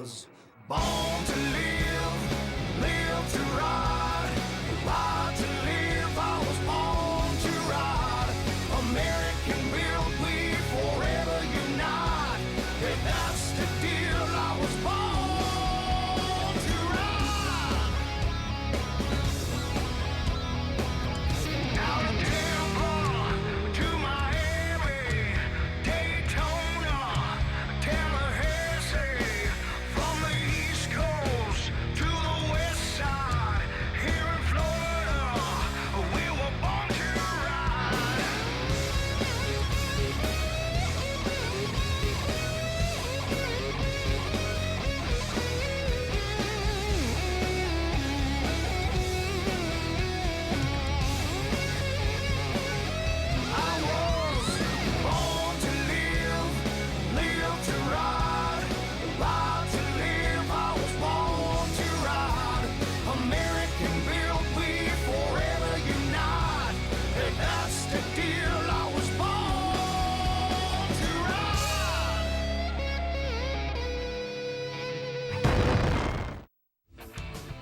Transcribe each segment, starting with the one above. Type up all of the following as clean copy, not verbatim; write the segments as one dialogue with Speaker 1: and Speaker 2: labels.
Speaker 1: was born to live, live to ride, ride to live. I was born to ride. American built, we forever unite. If that's the deal, I was born to ride. Out of Tampa to Miami, Daytona, Tallahassee, from the East Coast to the West Side, here in Florida, we were born to ride. I was born to live, live to ride, ride to live. I was born to ride. American built, we forever unite. If that's the deal, I was born to ride.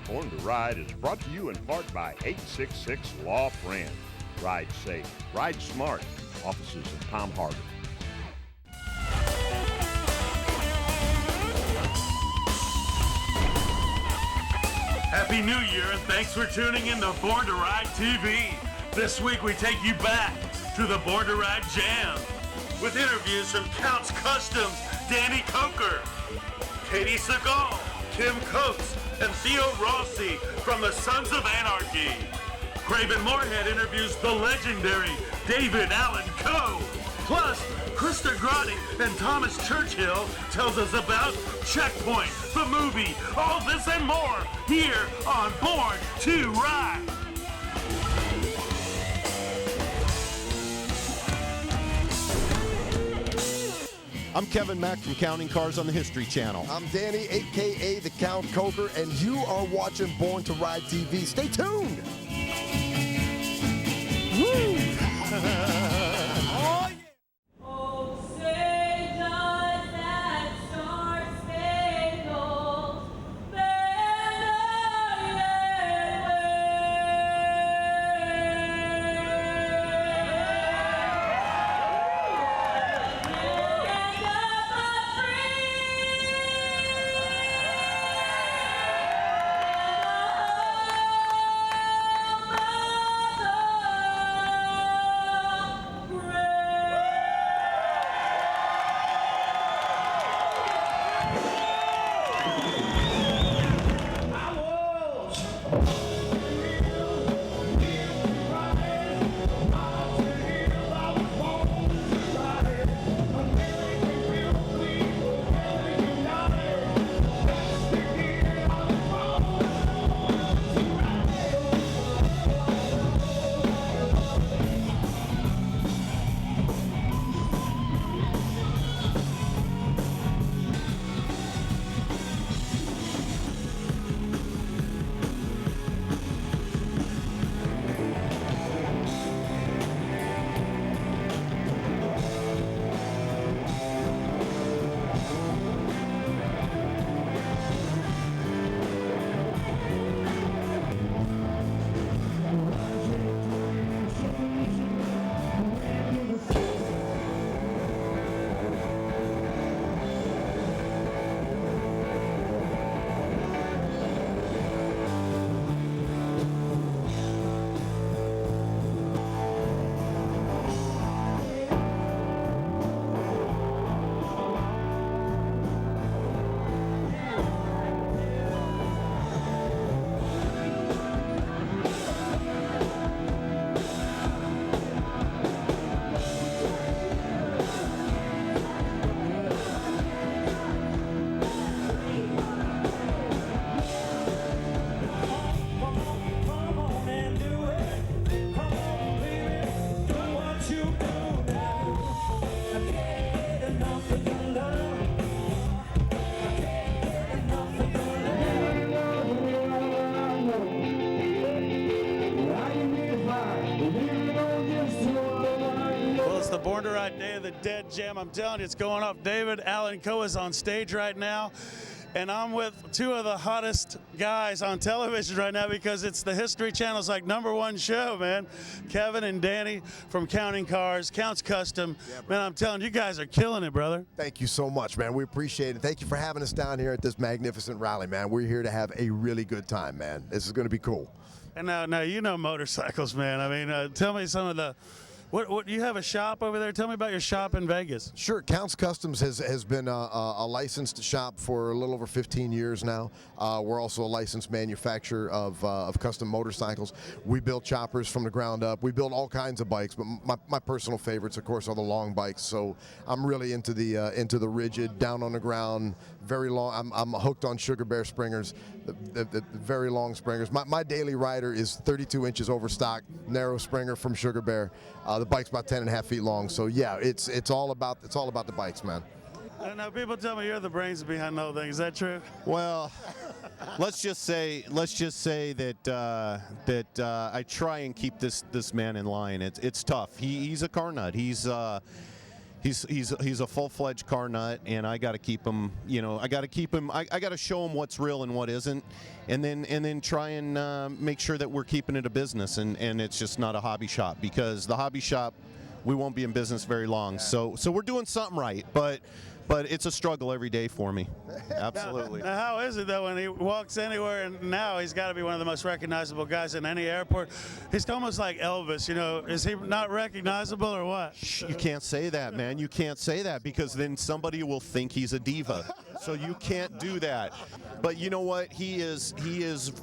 Speaker 2: Born to Ride is brought to you in part by 866 Law Friend. Ride safe, ride smart. Offices of Tom Hardy.
Speaker 3: Happy New Year, and thanks for tuning in to Born to Ride TV. This week we take you back to the Born to Ride Jam with interviews from Counts Customs, Danny Coker, Katie Seagal, Kim Coates, and Theo Rossi from the Sons of Anarchy. Craven Moorhead interviews the legendary David Allan Coe. Plus, Krista Grotti and Thomas Churchill tells us about Checkpoint, the movie, all this and more here on Born to Ride.
Speaker 4: I'm Kevin Mack from Counting Cars on the History Channel.
Speaker 5: I'm Danny, a.k.a. the Count Coker, and you are watching Born to Ride TV. Stay tuned. Woo! Oh, yeah.
Speaker 6: Oh, say does that star-spangled banner yet
Speaker 7: Born to Ride Day of the Dead Jam. I'm telling you, it's going off. David Allan Coe is on stage right now.
Speaker 3: and I'm with two of the hottest guys on television right now because it's the History Channel's like #1 show, man. Kevin and Danny from Counting Cars, Counts Custom. Man, I'm telling you, guys are killing it, brother.
Speaker 5: Thank you so much, man. We appreciate it. Thank you for having us down here at this magnificent rally, man. We're here to have a really good time, man. This is going to be cool.
Speaker 3: And now you know motorcycles, man. I mean, tell me some of the. What you have a shop over there? Tell me about your shop in Vegas.
Speaker 5: Sure. Counts Customs has been a licensed shop for a little over 15 years now. We're also a licensed manufacturer of custom motorcycles. We build choppers from the ground up. We build all kinds of bikes, but my personal favorites, of course, are the long bikes. So I'm really into the rigid, down on the ground, very long. I'm hooked on Sugar Bear springers, the very long springers. My daily rider is 32 inches over stock, narrow springer from Sugar Bear. The bike's about 10.5 feet long, so yeah, it's all about the bikes, man.
Speaker 3: Now people tell me you're the brains behind the whole thing. Is that true?
Speaker 4: Well, let's just say that I try and keep this man in line. It's tough. He's a car nut. He's a full-fledged car nut, and I got to keep him. I got to show him what's real and what isn't, and then try and make sure that we're keeping it a business, and it's just not a hobby shop, because the hobby shop, we won't be in business very long. So we're doing something right, but it's a struggle every day for me. Absolutely.
Speaker 3: Now, how is it, though, when he walks anywhere, and now he's got to be one of the most recognizable guys in any airport? He's almost like Elvis, Is he not recognizable or what?
Speaker 4: You can't say that, man. You can't say that, because then somebody will think he's a diva. So you can't do that. But you know what? He is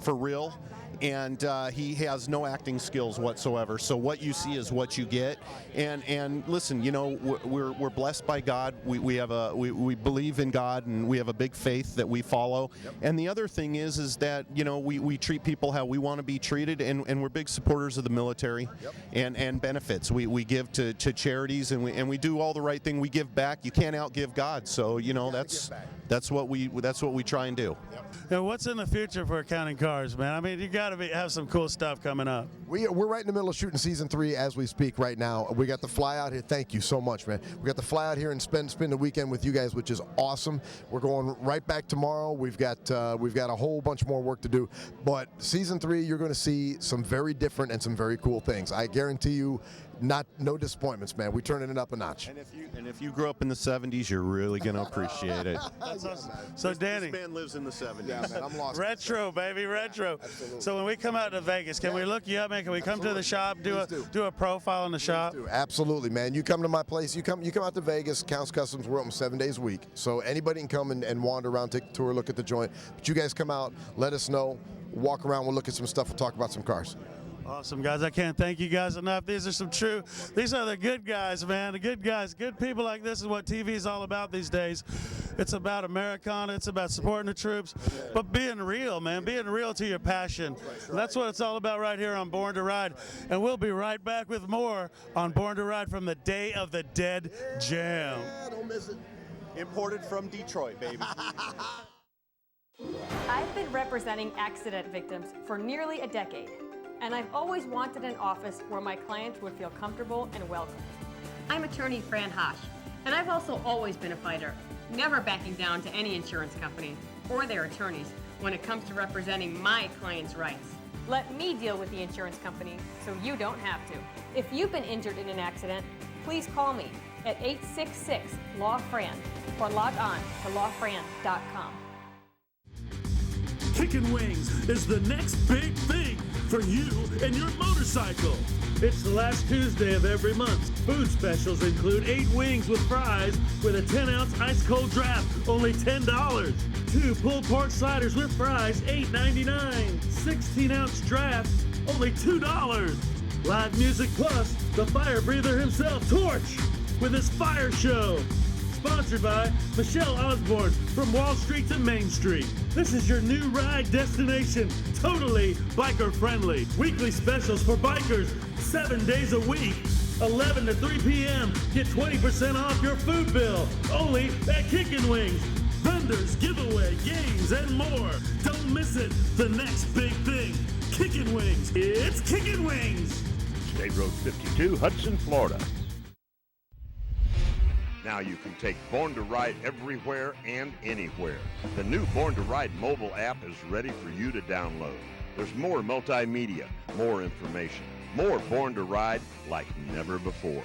Speaker 4: for real. And he has no acting skills whatsoever. So what you see is what you get. And listen, we're blessed by God. We believe in God, and we have a big faith that we follow. Yep. And the other thing is that we treat people how we want to be treated, and we're big supporters of the military. Yep. and benefits. We give to charities, and we do all the right thing. We give back. You can't outgive God. So that's what we try and do.
Speaker 5: Yep.
Speaker 3: Now, what's in the future for Counting Cars, man? I mean, you got to have some cool stuff coming up.
Speaker 5: We're right in the middle of shooting season 3 as we speak right now. We got to fly out here. Thank you so much, man. We got to fly out here and spend the weekend with you guys, which is awesome. We're going right back tomorrow. We've got a whole bunch more work to do. But season 3, you're going to see some very different and some very cool things. I guarantee you, no disappointments, man. We're turning it up a notch.
Speaker 4: And if you grew up in the 70s, you're really going to appreciate it.
Speaker 3: That's awesome. So, Danny.
Speaker 4: This man lives in the 70s.
Speaker 5: Yeah, man, I'm lost.
Speaker 3: Retro, baby, retro.
Speaker 5: Absolutely.
Speaker 3: So when we come out to Vegas, can we look you up, man? Can we come to the shop, do a profile in the shop?
Speaker 5: Absolutely, man. You come to my place. You come out to Vegas. Counts Customs. We're open 7 days a week, so anybody can come and wander around, take a tour, look at the joint. But you guys come out, let us know, walk around, we'll look at some stuff, we'll talk about some cars.
Speaker 3: Awesome, guys. I can't thank you guys enough. These are the good guys, man. The good guys. Good people like this is what TV is all about these days. It's about Americana. It's about supporting the troops. But being real, man. Being real to your passion. And that's what it's all about right here on Born to Ride. And we'll be right back with more on Born to Ride from the Day of the Dead Jam.
Speaker 5: Yeah, don't miss it.
Speaker 4: Imported from Detroit, baby.
Speaker 7: I've been representing accident victims for nearly a decade, and I've always wanted an office where my clients would feel comfortable and welcome. I'm attorney Fran Hosh, and I've also always been a fighter, never backing down to any insurance company or their attorneys when it comes to representing my clients' rights. Let me deal with the insurance company so you don't have to. If you've been injured in an accident, please call me at 866-LAW-FRAN or log on to lawfran.com.
Speaker 3: Kickin' Wings is the next big thing for you and your motorcycle. It's the last Tuesday of every month. Food specials include 8 wings with fries with a 10-ounce ice-cold draft, only $10. 2 pulled pork sliders with fries, $8.99. 16-ounce draft, only $2. Live music plus the fire breather himself, Torch, with his fire show. Sponsored by Michelle Osborne from Wall Street to Main Street. This is your new ride destination, totally biker friendly. Weekly specials for bikers, 7 days a week, 11 to 3 p.m. Get 20% off your food bill, only at Kickin' Wings. Vendors, giveaway, games, and more. Don't miss it, the next big thing. Kickin' Wings, it's Kickin' Wings.
Speaker 2: State Road 52, Hudson, Florida. Now you can take Born to Ride everywhere and anywhere. The new Born to Ride mobile app is ready for you to download. There's more multimedia, more information, more Born to Ride like never before.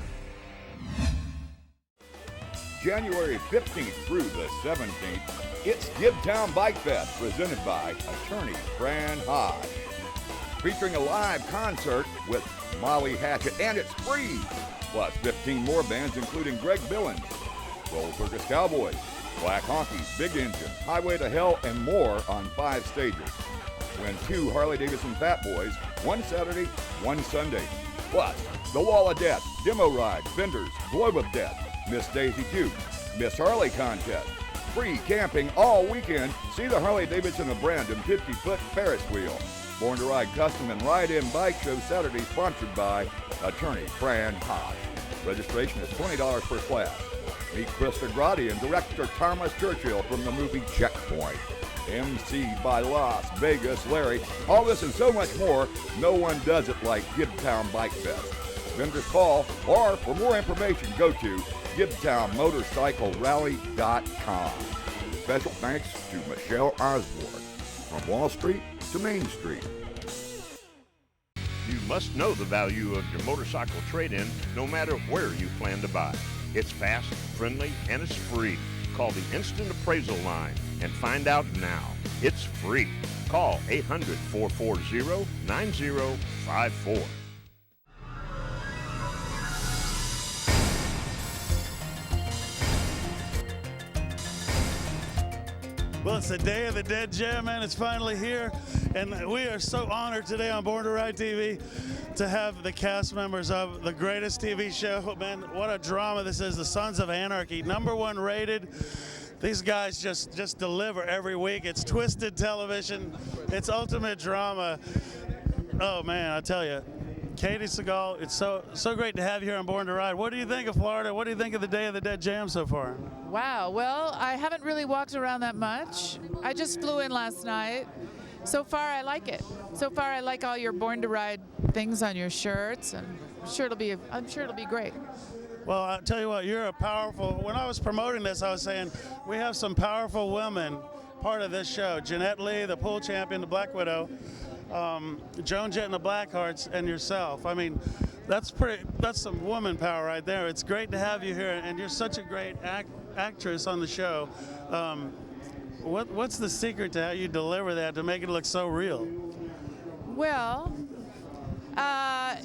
Speaker 8: January 15th through the 17th, it's Gibtown Bike Fest presented by attorney Fran Hodge. Featuring a live concert with Molly Hatchet, and it's free. Plus 15 more bands including Greg Billings, Roll Circus Cowboys, Black Honkies, Big Engine, Highway to Hell, and more on 5 stages. Win 2 Harley-Davidson Fat Boys, one Saturday, one Sunday. Plus, the Wall of Death, Demo Ride, Vendors, Globe of Death, Miss Daisy Duke, Miss Harley Contest. Free camping all weekend. See the Harley-Davidson of Brandon 50-foot Ferris wheel. Born to Ride Custom and Ride-In Bike Show Saturday, sponsored by attorney Fran Hodge. Registration is $20 per class. Meet Krista Grotti and director Thomas Churchill from the movie Checkpoint. MC by Las Vegas Larry. All this and so much more. No one does it like Gibtown Bike Fest. Vendors call, or for more information, go to GibtownMotorcycleRally.com. Special thanks to Michelle Osborne. From Wall Street to Main Street.
Speaker 2: You must know the value of your motorcycle trade-in no matter where you plan to buy. It's fast, friendly, and it's free. Call the Instant Appraisal line and find out now. It's free. Call 800-440-9054.
Speaker 3: Well, it's the Day of the Dead Jam, man. It's finally here. And we are so honored today on Born to Ride TV to have the cast members of the greatest TV show. Man, what a drama this is. The Sons of Anarchy, #1 rated. These guys just deliver every week. It's twisted television. It's ultimate drama. Oh, man, I tell you. Katie Segal, it's so great to have you here on Born to Ride. What do you think of Florida? What do you think of the Day of the Dead Jam so far?
Speaker 9: Wow, well, I haven't really walked around that much. I just flew in last night. So far, I like it. So far, I like all your Born to Ride things on your shirts, and I'm sure it'll be great.
Speaker 3: Well, I'll tell you what, you're a powerful, when I was promoting this, I was saying, we have some powerful women part of this show. Jeanette Lee, the pool champion, the Black Widow, Joan Jett and the Blackhearts, and yourself. I mean, that's some woman power right there. It's great to have you here, and you're such a great actress on the show. What's the secret to how you deliver that to make it look so real?
Speaker 9: Well, I'd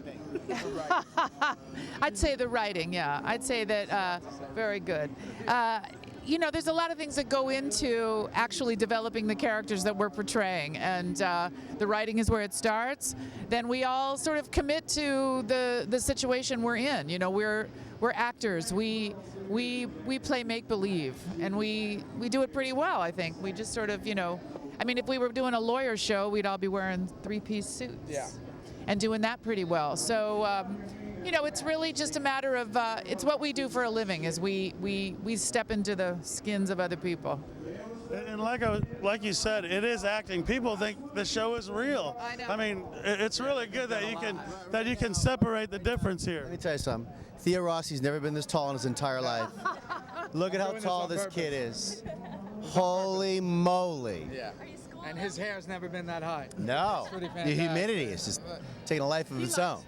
Speaker 9: say the writing, yeah. I'd say that very good. You know, there's a lot of things that go into actually developing the characters that we're portraying, and the writing is where it starts. Then we all sort of commit to the situation we're in. You know, we're actors. We play make-believe, and we do it pretty well, I think. We just sort of, you know, I mean, if we were doing a lawyer show, we'd all be wearing 3-piece suits. Yeah. And doing that pretty well. So, you know, it's really just a matter of, it's what we do for a living, is we step into the skins of other people.
Speaker 3: And like you said, it is acting. People think the show is real.
Speaker 9: I know.
Speaker 3: I mean, it's really good that you can separate the difference here.
Speaker 10: Let me tell you something. Theo Rossi's never been this tall in his entire life. Look at how tall this kid is. Holy moly.
Speaker 11: Yeah. And his hair's never been that high.
Speaker 10: No.
Speaker 11: It's pretty
Speaker 10: The
Speaker 11: fantastic.
Speaker 10: humidity is just taking a life of its own.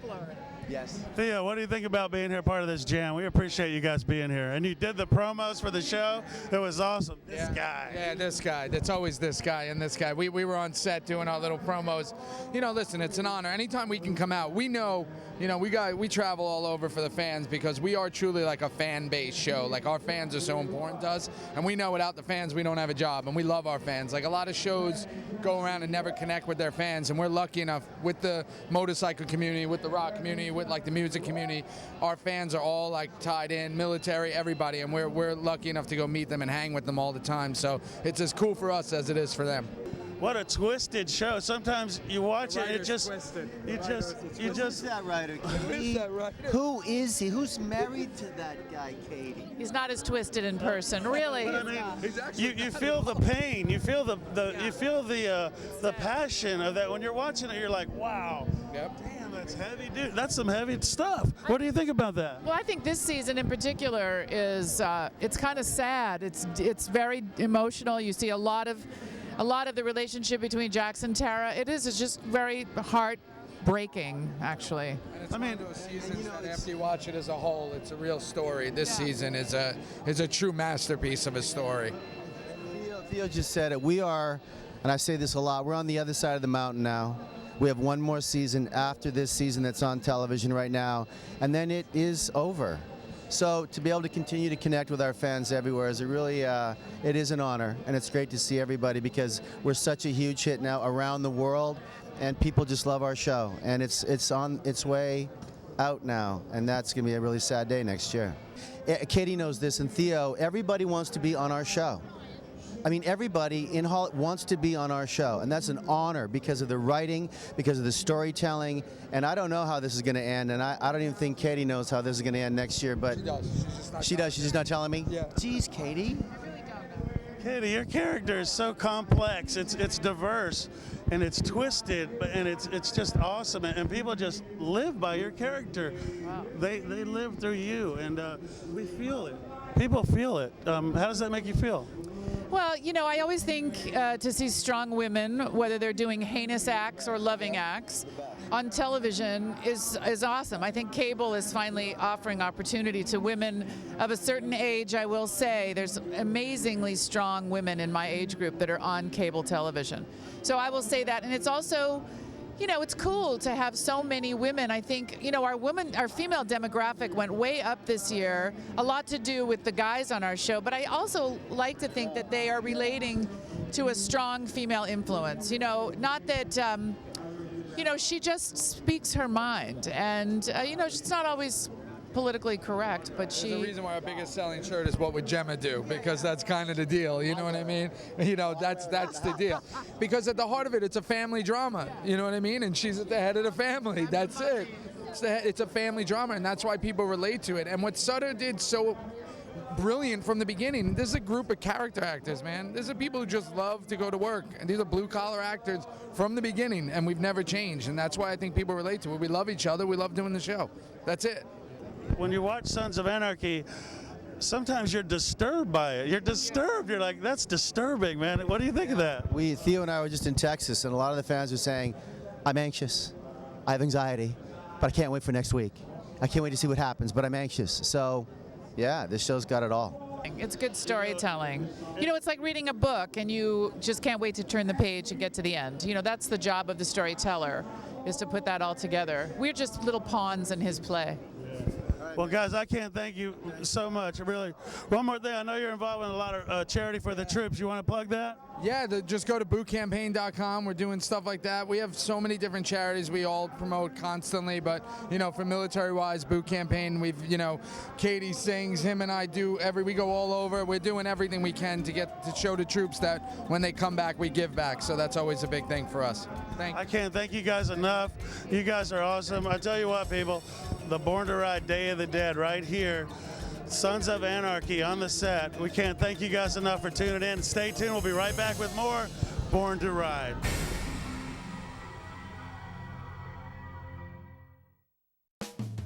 Speaker 10: Yes.
Speaker 3: Theo, what do you think about being here, part of this jam? We appreciate you guys being here. And you did the promos for the show. It was awesome. This guy.
Speaker 11: Yeah, this guy. That's always this guy and this guy. We were on set doing our little promos. You know, listen, it's an honor. Anytime we can come out, we know, you know, we travel all over for the fans because we are truly like a fan-based show. Like, our fans are so important to us. And we know without the fans, we don't have a job. And we love our fans. Like, a lot of shows go around and never connect with their fans. And we're lucky enough with the motorcycle community, with the rock community, with like the music community, our fans are all like tied in, military, everybody, and we're lucky enough to go meet them and hang with them all the time. So it's as cool for us as it is for them.
Speaker 12: What a twisted show. Sometimes you watch it,
Speaker 11: Writer's twisted.
Speaker 10: Who's that writer, Katie? Who is he? Who's married to that guy, Katie?
Speaker 9: He's not as twisted in person, really.
Speaker 12: But I mean, you feel the pain, you feel the passion of that when you're watching it. You're like, wow, damn, that's heavy, dude. That's some heavy stuff. What do you think about that?
Speaker 9: Well, I think this season in particular is it's kind of sad. It's very emotional. You see a lot of the relationship between Jax and Tara. It's just very heartbreaking, actually.
Speaker 11: And it's one of those seasons that after you watch it as a whole, it's a real story. This season is a true masterpiece of a story.
Speaker 10: Theo just said it. We are, and I say this a lot, we're on the other side of the mountain now. We have one more season after this season that's on television right now, and then it is over. So to be able to continue to connect with our fans everywhere is it is an honor, and it's great to see everybody because we're such a huge hit now around the world, and people just love our show, and it's on its way out now, and that's going to be a really sad day next year. Katie knows this, and Theo, everybody wants to be on our show. I mean, everybody in Hollywood wants to be on our show, and that's an honor because of the writing, because of the storytelling, and I don't know how this is going to end, and I don't even think Katie knows how this is going to end next year, but she does. She's just not telling me? Yeah. Geez, Katie.
Speaker 12: Katie, your character is so complex. It's diverse, and it's twisted, and it's just awesome, and people just live by your character. Wow. They live through you, and we feel it. People feel it. How does that make you feel?
Speaker 9: Well, I always think to see strong women, whether they're doing heinous acts or loving acts, on television is awesome. I think cable is finally offering opportunity to women of a certain age. I will say there's amazingly strong women in my age group that are on cable television. So I will say that, and it's also, it's cool to have so many women. I think, our female demographic went way up this year, a lot to do with the guys on our show, but I also like to think that they are relating to a strong female influence. Not that, she just speaks her mind, and, she's not always politically correct, but
Speaker 11: There's a reason why our biggest selling shirt is What Would Gemma Do? Because that's kind of the deal, you know what I mean? That's the deal. Because at the heart of it, it's a family drama, you know what I mean? And she's at the head of the family, that's it. It's a family drama, and that's why people relate to it. And what Sutter did so brilliant from the beginning, this is a group of character actors, man. These are people who just love to go to work, and these are blue-collar actors from the beginning, and we've never changed, and that's why I think people relate to it. We love each other, we love doing the show. That's it.
Speaker 12: When you watch Sons of Anarchy, sometimes you're disturbed by it. You're disturbed. You're like, that's disturbing, man. What do you think of that?
Speaker 10: Theo and I were just in Texas, and a lot of the fans are saying, I'm anxious, I have anxiety, but I can't wait for next week. I can't wait to see what happens, but I'm anxious. So, yeah, this show's got it all.
Speaker 9: It's good storytelling. It's like reading a book, and you just can't wait to turn the page and get to the end. That's the job of the storyteller, is to put that all together. We're just little pawns in his play.
Speaker 12: Well, guys, I can't thank you so much. Really. One more thing. I know you're involved in a lot of charity for the troops. You want to plug that?
Speaker 11: Yeah, just go to bootcampaign.com. We're doing stuff like that. We have so many different charities we all promote constantly, but, for military-wise, Boot Campaign, we've, Katie sings, him and I we go all over. We're doing everything we can to show the troops that when they come back, we give back. So that's always a big thing for us.
Speaker 12: I can't thank you guys enough. You guys are awesome. I tell you what, people, the Born to Ride Day of the Dead right here. Sons of Anarchy on the set. We can't thank you guys enough for tuning in. Stay tuned. We'll be right back with more Born to Ride.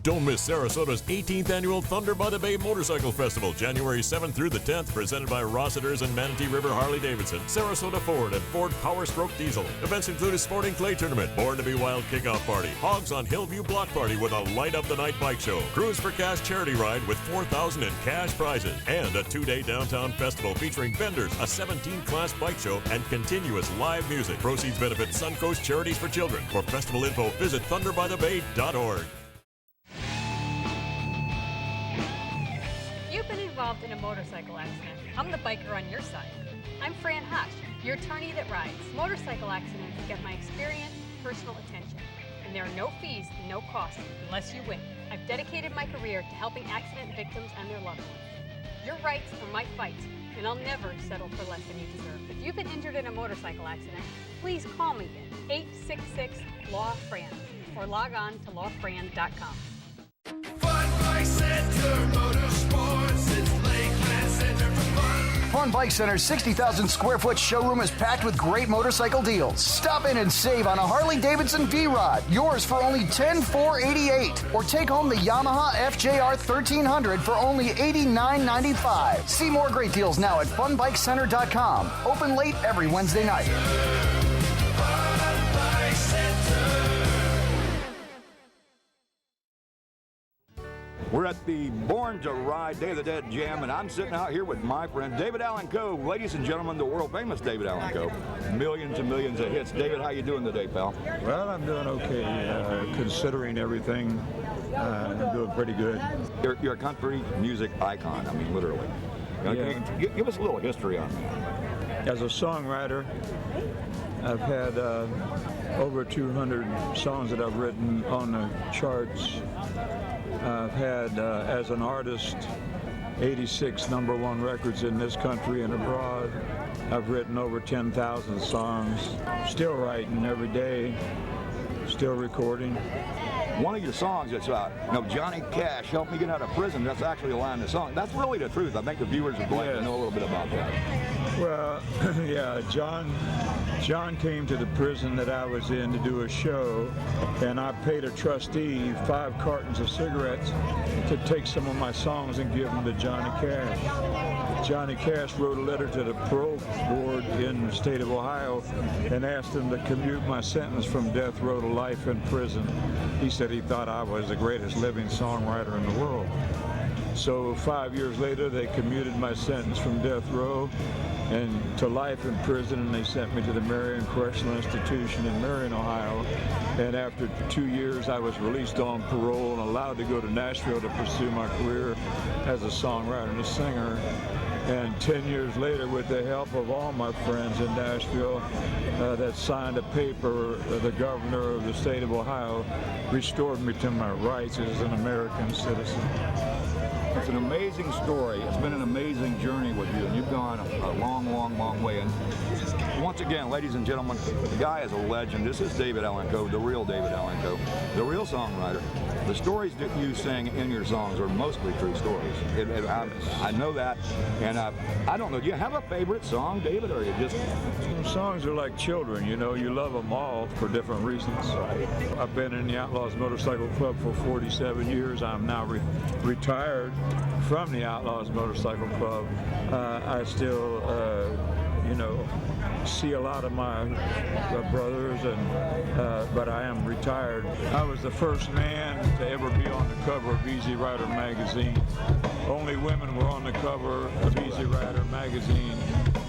Speaker 13: Don't miss Sarasota's 18th annual Thunder by the Bay Motorcycle Festival, January 7th through the 10th, presented by Rossiter's and Manatee River Harley-Davidson, Sarasota Ford, and Ford Power Stroke Diesel. Events include a sporting clay tournament, Born to be Wild kickoff party, Hogs on Hillview block party with a light up the night bike show, Cruise for Cash charity ride with $4,000 in cash prizes, and a 2-day downtown festival featuring vendors, a 17-class bike show, and continuous live music. Proceeds benefit Suncoast Charities for Children. For festival info, visit thunderbythebay.org.
Speaker 7: You've been involved in a motorcycle accident. I'm the biker on your side. I'm Fran Hosh, your attorney that rides. Motorcycle accidents get my experience, personal attention, and there are no fees and no costs unless you win. I've dedicated my career to helping accident victims and their loved ones. Your rights are my fights, and I'll never settle for less than you deserve. If you've been injured in a motorcycle accident, please call me at 866-LAW-FRAN or log on to lawfran.com.
Speaker 1: Fun Bike Center Motorsports, it's Lakeland Center for fun.
Speaker 14: Fun Bike Center's 60,000 square foot showroom is packed with great motorcycle deals. Stop in and save on a Harley-Davidson V-Rod, yours for only $10,488. Or take home the Yamaha FJR 1300 for only $89.95. See more great deals now at funbikecenter.com. Open late every Wednesday night.
Speaker 1: Fun Bike Center.
Speaker 8: We're at the Born to Ride Day of the Dead Jam, and I'm sitting out here with my friend David Allan Coe. Ladies and gentlemen, the world famous David Allan Coe. Millions and millions of hits. David, how you doing today, pal?
Speaker 15: Well, I'm doing okay, considering everything. I'm doing pretty good.
Speaker 8: You're a country music icon, I mean, literally.
Speaker 15: Yeah.
Speaker 8: Give us a little history on that.
Speaker 15: As a songwriter, I've had over 200 songs that I've written on the charts. I've had, as an artist, 86 #1 records in this country and abroad. I've written over 10,000 songs. Still writing every day. Still recording.
Speaker 8: One of your songs that's Johnny Cash, help me get out of prison. That's actually a line in the song. That's really the truth. I think the viewers would like to know a little bit about that.
Speaker 15: Well, yeah, John came to the prison that I was in to do a show, and I paid a trustee 5 cartons of cigarettes to take some of my songs and give them to Johnny Cash. Johnny Cash wrote a letter to the parole board in the state of Ohio and asked them to commute my sentence from death row to life in prison. He said he thought I was the greatest living songwriter in the world. So 5 years later, they commuted my sentence from death row and to life in prison, and they sent me to the Marion Correctional Institution in Marion, Ohio. And after 2 years, I was released on parole and allowed to go to Nashville to pursue my career as a songwriter and a singer. And 10 years later, with the help of all my friends in Nashville that signed a paper, the governor of the state of Ohio restored me to my rights as an American citizen.
Speaker 8: It's an amazing story. It's been an amazing journey with you, and you've gone a long, long, long way. And once again, ladies and gentlemen, the guy is a legend. This is David Allan Coe, the real David Allan Coe, the real songwriter. The stories that you sing in your songs are mostly true stories. I know that, and I don't know. Do you have a favorite song, David, or you just...
Speaker 15: Songs are like children, you know. You love them all for different reasons. I've been in the Outlaws Motorcycle Club for 47 years. I'm now retired from the Outlaws Motorcycle Club. I still, see a lot of my brothers, but I am retired. I was the first man to ever be on the cover of Easy Rider magazine. Only women were on the cover of Easy Rider magazine.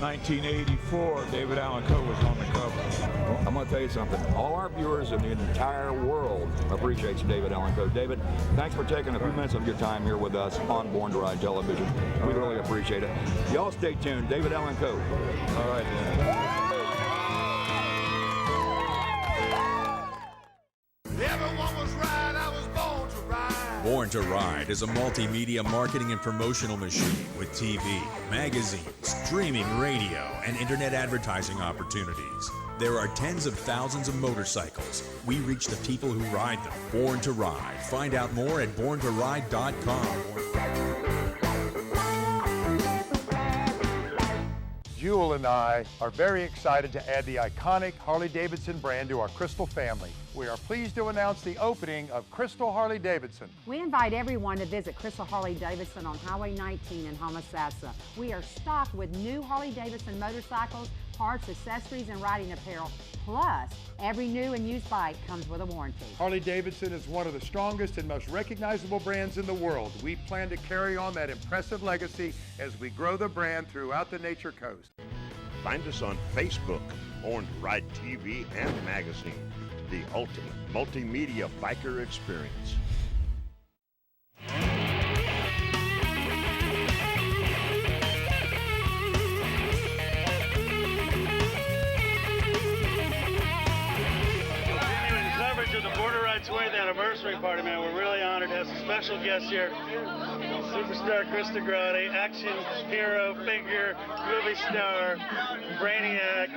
Speaker 15: 1984, David Allan Coe was on the cover.
Speaker 8: Well, I'm going to tell you something. All our viewers in the entire world appreciates David Allan Coe. David, thanks for taking a few minutes of your time here with us on Born to Ride Television. We really appreciate it. Y'all stay tuned. David Allan Coe.
Speaker 15: All right.
Speaker 1: Everyone was right, I was born to ride.
Speaker 16: Born to Ride is a multimedia marketing and promotional machine with TV, magazines, streaming radio, and internet advertising opportunities. There are tens of thousands of motorcycles. We reach the people who ride them. Born to Ride. Find out more at borntoride.com.
Speaker 17: Jewel and I are very excited to add the iconic Harley-Davidson brand to our Crystal family. We are pleased to announce the opening of Crystal Harley-Davidson.
Speaker 18: We invite everyone to visit Crystal Harley-Davidson on Highway 19 in Homosassa. We are stocked with new Harley-Davidson motorcycles, parts, accessories, and riding apparel. Plus, every new and used bike comes with a warranty.
Speaker 17: Harley-Davidson is one of the strongest and most recognizable brands in the world. We plan to carry on that impressive legacy as we grow the brand throughout the Nature Coast.
Speaker 2: Find us on Facebook, Born to Ride TV and magazine, the ultimate multimedia biker experience.
Speaker 12: Coverage of the Born to Ride 20th anniversary party, man. We're really honored to have some special guests here. Superstar Krista Grotti, action hero, figure, movie star, Brainiac,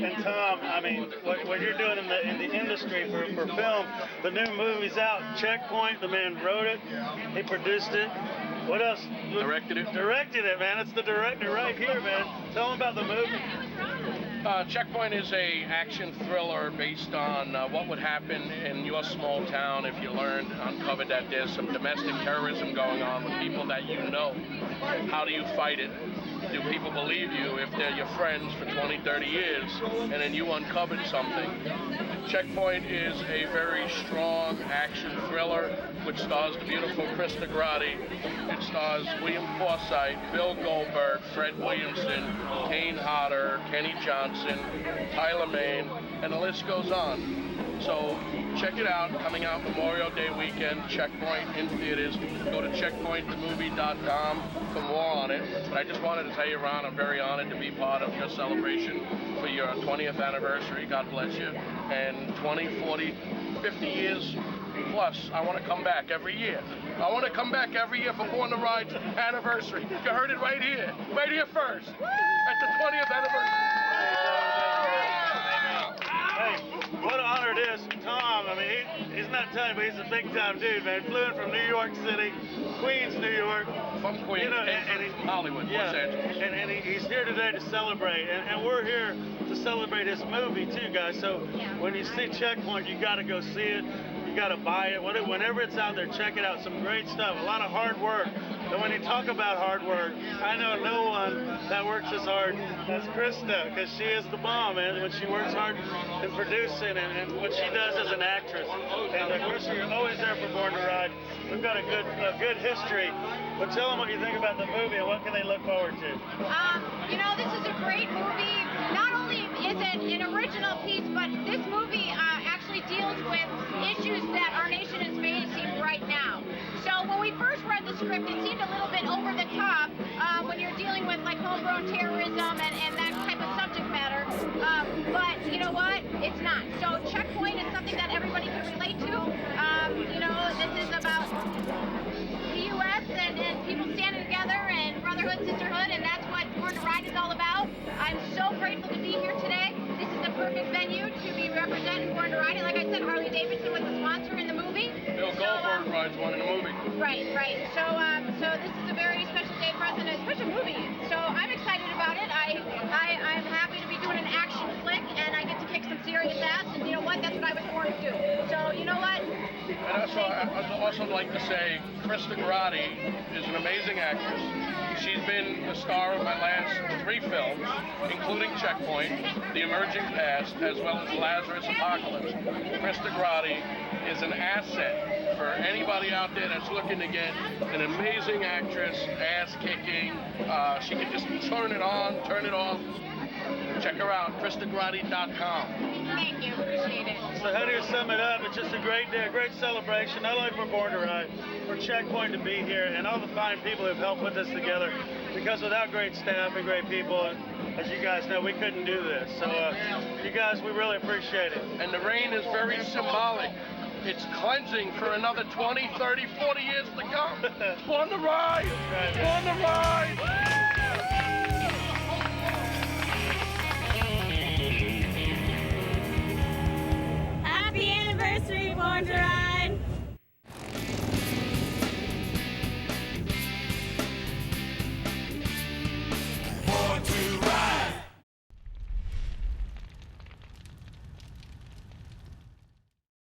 Speaker 12: and Tom. I mean, what you're doing in the industry for film, the new movie's out. Checkpoint, the man wrote it, he produced it. What else?
Speaker 19: Directed it.
Speaker 12: Directed it, man. It's the director right here, man. Tell him about the movie.
Speaker 19: Checkpoint is a action thriller based on what would happen in your small town if you uncovered that there's some domestic terrorism going on with people that you know. How do you fight it? Do people believe you if they're your friends for 20, 30 years and then you uncovered something? Checkpoint is a very strong action thriller which stars the beautiful Krista Grotti. It stars William Forsythe, Bill Goldberg, Fred Williamson, Kane Hodder, Kenny Johnson, Tyler Mane, and the list goes on. So check it out, coming out Memorial Day weekend, Checkpoint in theaters. Go to checkpointthemovie.com for more on it. But I just wanted to tell you, Ron, I'm very honored to be part of your celebration for your 20th anniversary, God bless you, and 20, 40, 50 years plus. I want to come back every year. I want to come back every year for Born to Ride's anniversary. You heard it right here first, at the 20th anniversary.
Speaker 12: Hey, what an honor it is. Tom, I mean, he's not telling you, but he's a big-time dude, man. Flew in from New York City, Queens, New York.
Speaker 19: From Queens,
Speaker 12: you know, and
Speaker 19: Hollywood,
Speaker 12: yeah,
Speaker 19: Los Angeles.
Speaker 12: And he's here today to celebrate, and we're here to celebrate his movie, too, guys. So when you see Checkpoint, you got to go see it. You got to buy it. Whenever it's out there, check it out. Some great stuff, a lot of hard work. And when you talk about hard work, I know no one that works as hard as Krista, because she is the bomb, man. When she works hard in producing and what she does as an actress. And Krista, you're always there for Born to Ride. We've got a good history. But tell them what you think about the movie and what can they look forward to.
Speaker 20: You know, this is a great movie. Not only is it an original piece, but this movie actually deals with issues that our nation is facing right now. So when we first read the script, it seemed a little bit over the top when you're dealing with like homegrown terrorism and that type of subject matter. But you know what? It's not. So Checkpoint is something that everybody can relate to. You know, this is about the U.S. and people standing together and brotherhood, sisterhood, and that's what Born to Ride is all about. I'm so grateful to be here today. This is the perfect venue to be representing Born to Ride. And like I said, Harley Davidson was the sponsor in the movie.
Speaker 19: Bill Goldberg rides one in the movie.
Speaker 20: Right. So this is a very special day for us and a special movie. So I'm excited about it. I'm happy to be doing an action flick and I get to kick some serious ass. And you know what? That's what I was born to do. So you know what?
Speaker 19: And I'd also like to say Krista Grotti is an amazing actress. She's been the star of my last 3 films, including Checkpoint, The Emerging Past, as well as Lazarus Apocalypse. Krista Grotti is an asset for anybody out there that's looking to get an amazing actress, ass-kicking. She can just turn it on, turn it off. Check her out, KristaGrotti.com.
Speaker 20: Thank you, appreciate it.
Speaker 12: So how do you sum it up? It's just a great day, a great celebration, not only for Born to Ride, for Checkpoint to be here, and all the fine people who've helped put this together. Because without great staff and great people, as you guys know, we couldn't do this. So you guys, we really appreciate it.
Speaker 19: And the rain is very symbolic. It's cleansing for another 20, 30, 40 years to come. Born to Ride! Born to Ride!
Speaker 6: Happy anniversary, Born to Ride!